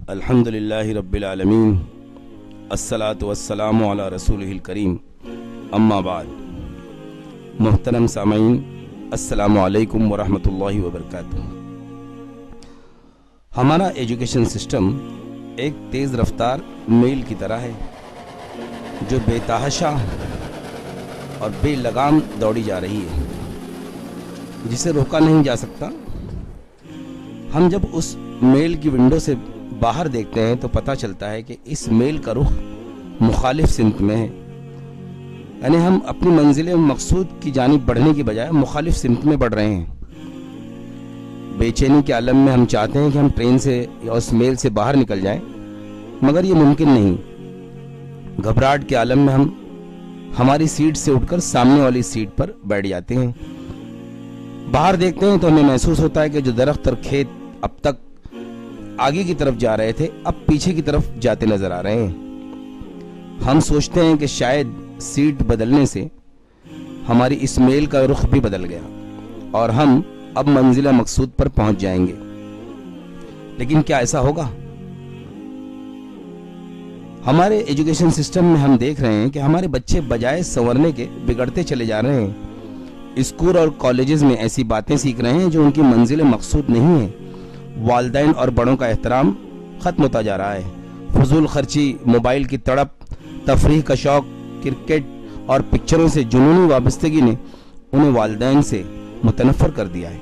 الحمدللہ رب العالمین الصلاۃ والسلام علی رسولہ الکریم اما بعد. محترم سامعین، السلام علیکم ورحمۃ اللہ وبرکاتہ. ہمارا ایجوکیشن سسٹم ایک تیز رفتار میل کی طرح ہے جو بے تحاشا اور بے لگام دوڑی جا رہی ہے، جسے روکا نہیں جا سکتا. ہم جب اس میل کی ونڈو سے باہر دیکھتے ہیں تو پتہ چلتا ہے کہ اس میل کا رخ مخالف سمت میں ہے، یعنی ہم اپنی منزل مقصود کی جانب بڑھنے کی بجائے مخالف سمت میں بڑھ رہے ہیں. بے چینی کے عالم میں ہم چاہتے ہیں کہ ہم ٹرین سے یا اس میل سے باہر نکل جائیں، مگر یہ ممکن نہیں. گھبراہٹ کے عالم میں ہم ہماری سیٹ سے اٹھ کر سامنے والی سیٹ پر بیٹھ جاتے ہیں. باہر دیکھتے ہیں تو ہمیں محسوس ہوتا ہے کہ جو درخت اور کھیت اب تک آگے کی طرف جا رہے تھے اب پیچھے کی طرف جاتے نظر آ رہے ہیں. ہم سوچتے ہیں کہ شاید سیٹ بدلنے سے ہماری اس میل کا رخ بھی بدل گیا اور ہم اب منزل مقصود پر پہنچ جائیں گے. لیکن کیا ایسا ہوگا؟ ہمارے ایجوکیشن سسٹم میں ہم دیکھ رہے ہیں کہ ہمارے بچے بجائے سنورنے کے بگڑتے چلے جا رہے ہیں. اسکول اور کالجز میں ایسی باتیں سیکھ رہے ہیں جو ان کی منزل مقصود نہیں ہے. والدین اور بڑوں کا احترام ختم ہوتا جا رہا ہے. فضول خرچی، موبائل کی تڑپ، تفریح کا شوق، کرکٹ اور پکچروں سے جنونی وابستگی نے انہیں والدین سے متنفر کر دیا ہے.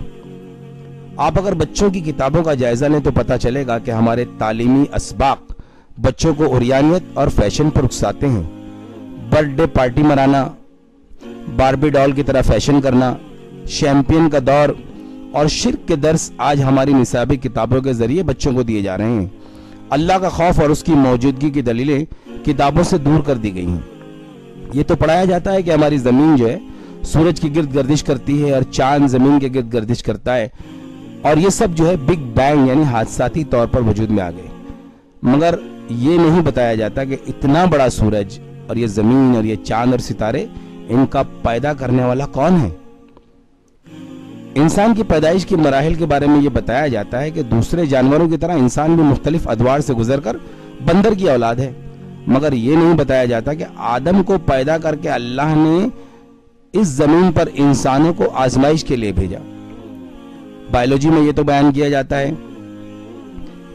آپ اگر بچوں کی کتابوں کا جائزہ لیں تو پتہ چلے گا کہ ہمارے تعلیمی اسباق بچوں کو عریانیت اور فیشن پر اکساتے ہیں. برتھ ڈے پارٹی منانا، باربی ڈال کی طرح فیشن کرنا، شیمپئن کا دور اور شرک کے درس آج ہماری نصابی کتابوں کے ذریعے بچوں کو دیے جا رہے ہیں. اللہ کا خوف اور اس کی موجودگی کی دلیلیں کتابوں سے دور کر دی گئی ہیں. یہ تو پڑھایا جاتا ہے کہ ہماری زمین جو ہے سورج کی گرد گردش کرتی ہے اور چاند زمین کے گرد گردش کرتا ہے، اور یہ سب جو ہے بگ بینگ یعنی حادثاتی طور پر وجود میں آ گئے. مگر یہ نہیں بتایا جاتا کہ اتنا بڑا سورج اور یہ زمین اور یہ چاند اور ستارے، ان کا پیدا کرنے والا کون ہے؟ انسان کی پیدائش کے مراحل کے بارے میں یہ بتایا جاتا ہے کہ دوسرے جانوروں کی طرح انسان بھی مختلف ادوار سے گزر کر بندر کی اولاد ہے. مگر یہ نہیں بتایا جاتا کہ آدم کو پیدا کر کے اللہ نے اس زمین پر انسانوں کو آزمائش کے لیے بھیجا. بائیولوجی میں یہ تو بیان کیا جاتا ہے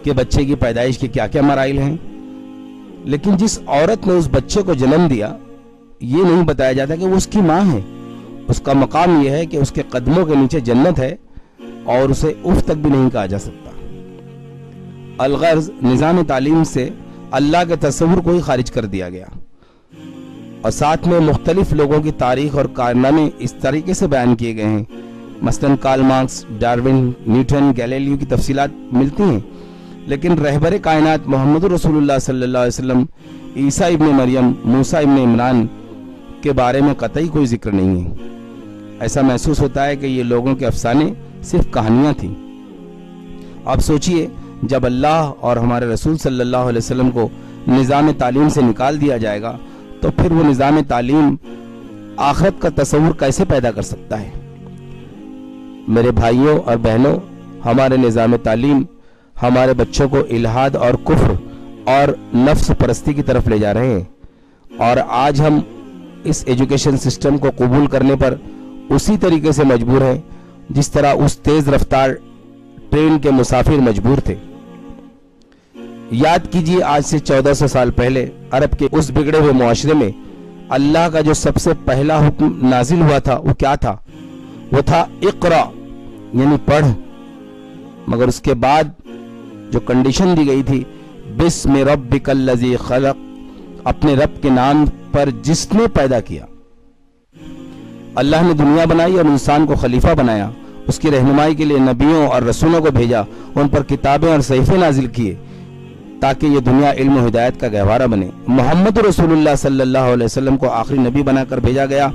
کہ بچے کی پیدائش کے کیا کیا مراحل ہیں، لیکن جس عورت نے اس بچے کو جنم دیا یہ نہیں بتایا جاتا کہ وہ اس کی ماں ہے. اس کا مقام یہ ہے کہ اس کے قدموں کے نیچے جنت ہے اور اسے اف تک بھی نہیں کہا جا سکتا. الغرض نظام تعلیم سے اللہ کے تصور کو ہی خارج کر دیا گیا، اور ساتھ میں مختلف لوگوں کی تاریخ اور کارنامے اس طریقے سے بیان کیے گئے ہیں. مثلا Karl Marx, Darwin, Newton, Galileo کی تفصیلات ملتی ہیں، لیکن رہبر کائنات محمد رسول اللہ صلی اللہ علیہ وسلم، عیسیٰ ابن مریم، موسیٰ ابن عمران کے بارے میں قطعی کوئی ذکر نہیں ہے. ایسا محسوس ہوتا ہے کہ یہ لوگوں کے افسانے صرف کہانیاں تھیں. آپ سوچئے جب اللہ اور ہمارے رسول صلی اللہ علیہ وسلم کو نظام تعلیم سے نکال دیا جائے گا تو پھر وہ نظام تعلیم آخرت کا تصور کیسے پیدا کر سکتا ہے؟ میرے بھائیوں اور بہنوں، ہمارے نظام تعلیم ہمارے بچوں کو الحاد اور کفر اور نفس پرستی کی طرف لے جا رہے ہیں، اور آج ہم اس ایجوکیشن سسٹم کو قبول کرنے پر اسی طریقے سے مجبور ہیں جس طرح اس تیز رفتار ٹرین کے مسافر مجبور تھے. یاد کیجئے آج سے 1400 سال پہلے عرب کے اس بگڑے ہوئے معاشرے میں اللہ کا جو سب سے پہلا حکم نازل ہوا تھا وہ کیا تھا؟ وہ تھا اقرا یعنی پڑھ. مگر اس کے بعد جو کنڈیشن دی گئی تھی بسم ربک الذی خلق، اپنے رب کے نام پر جس نے پیدا کیا. اللہ نے دنیا بنائی اور انسان کو خلیفہ بنایا، اس کی رہنمائی کے لیے نبیوں اور رسولوں کو بھیجا، ان پر کتابیں اور صحیفے نازل کیے تاکہ یہ دنیا علم و ہدایت کا گہوارہ بنے. محمد رسول اللہ صلی اللہ علیہ وسلم کو آخری نبی بنا کر بھیجا گیا،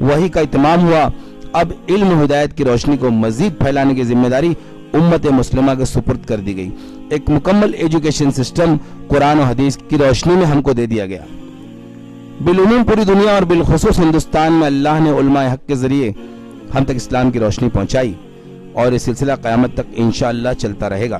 وحی کا اتمام ہوا. اب علم و ہدایت کی روشنی کو مزید پھیلانے کی ذمہ داری امت مسلمہ کے سپرد کر دی گئی. ایک مکمل ایجوکیشن سسٹم قرآن و حدیث کی روشنی میں ہم کو دے دیا گیا. بالعموم پوری دنیا اور بالخصوص ہندوستان میں اللہ نے علماء حق کے ذریعے ہم تک اسلام کی روشنی پہنچائی اور یہ سلسلہ قیامت تک انشاءاللہ چلتا رہے گا.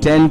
10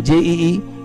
JEE,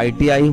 ITI,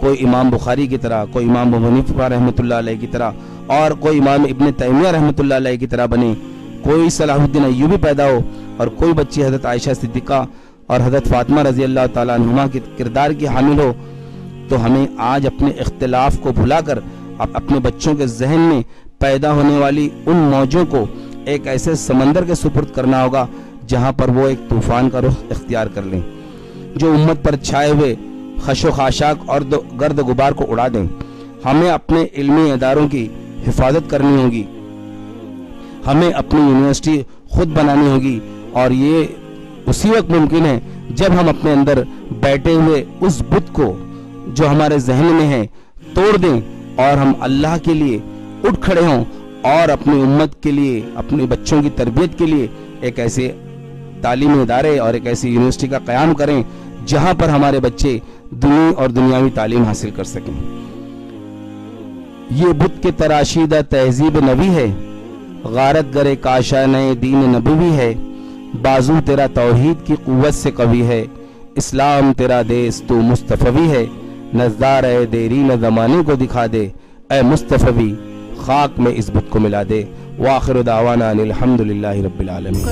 کوئی امام بخاری کی طرح، کوئی امام ابو حنیفہ رحمۃ اللہ علیہ کی طرح، اور کوئی امام ابن تیمیہ رحمۃ اللہ علیہ کی طرح بنے، کوئی صلاح الدین ایوبی پیدا ہو، اور کوئی بچی حضرت عائشہ صدیقہ اور حضرت فاطمہ رضی اللہ تعالیٰ عنہما کے کردار کی حامل ہو، تو ہمیں آج اپنے اختلاف کو بھلا کر اپنے بچوں کے ذہن میں پیدا ہونے والی ان موجوں کو ایک ایسے سمندر کے سپرد کرنا ہوگا جہاں پر وہ ایک طوفان کا رخ اختیار کر لیں، جو امت پر چھائے ہوئے خش و خاشاک اور گرد غبار کو اڑا دیں۔ ہمیں اپنے علمی اداروں کی حفاظت کرنی ہوگی، ہمیں اپنی یونیورسٹی خود بنانی ہوگی، اور یہ اسی وقت ممکن ہے جب ہم اپنے اندر بیٹھے ہوئے اس بت کو جو ہمارے ذہن میں ہے توڑ دیں، اور ہم اللہ کے لیے اٹھ کھڑے ہوں، اور اپنی امت کے لیے، اپنے بچوں کی تربیت کے لیے ایک ایسے تعلیمی ادارے اور ایک ایسی یونیورسٹی کا قیام کریں جہاں پر ہمارے بچے دینی اور دنیاوی تعلیم حاصل کر سکیں۔ یہ بت کے تراشیدہ تہذیب نبی ہے، غارت گرے کاشانہ دین نبوی ہے، بازو تیرا توحید کی قوت سے قوی ہے، اسلام تیرا دیس تو مصطفی ہے، نظار اے دیرین زمانے کو دکھا دے، اے مصطفی خاک میں اس بت کو ملا دے۔ وآخر دعوانا الحمدللہ رب العالمین۔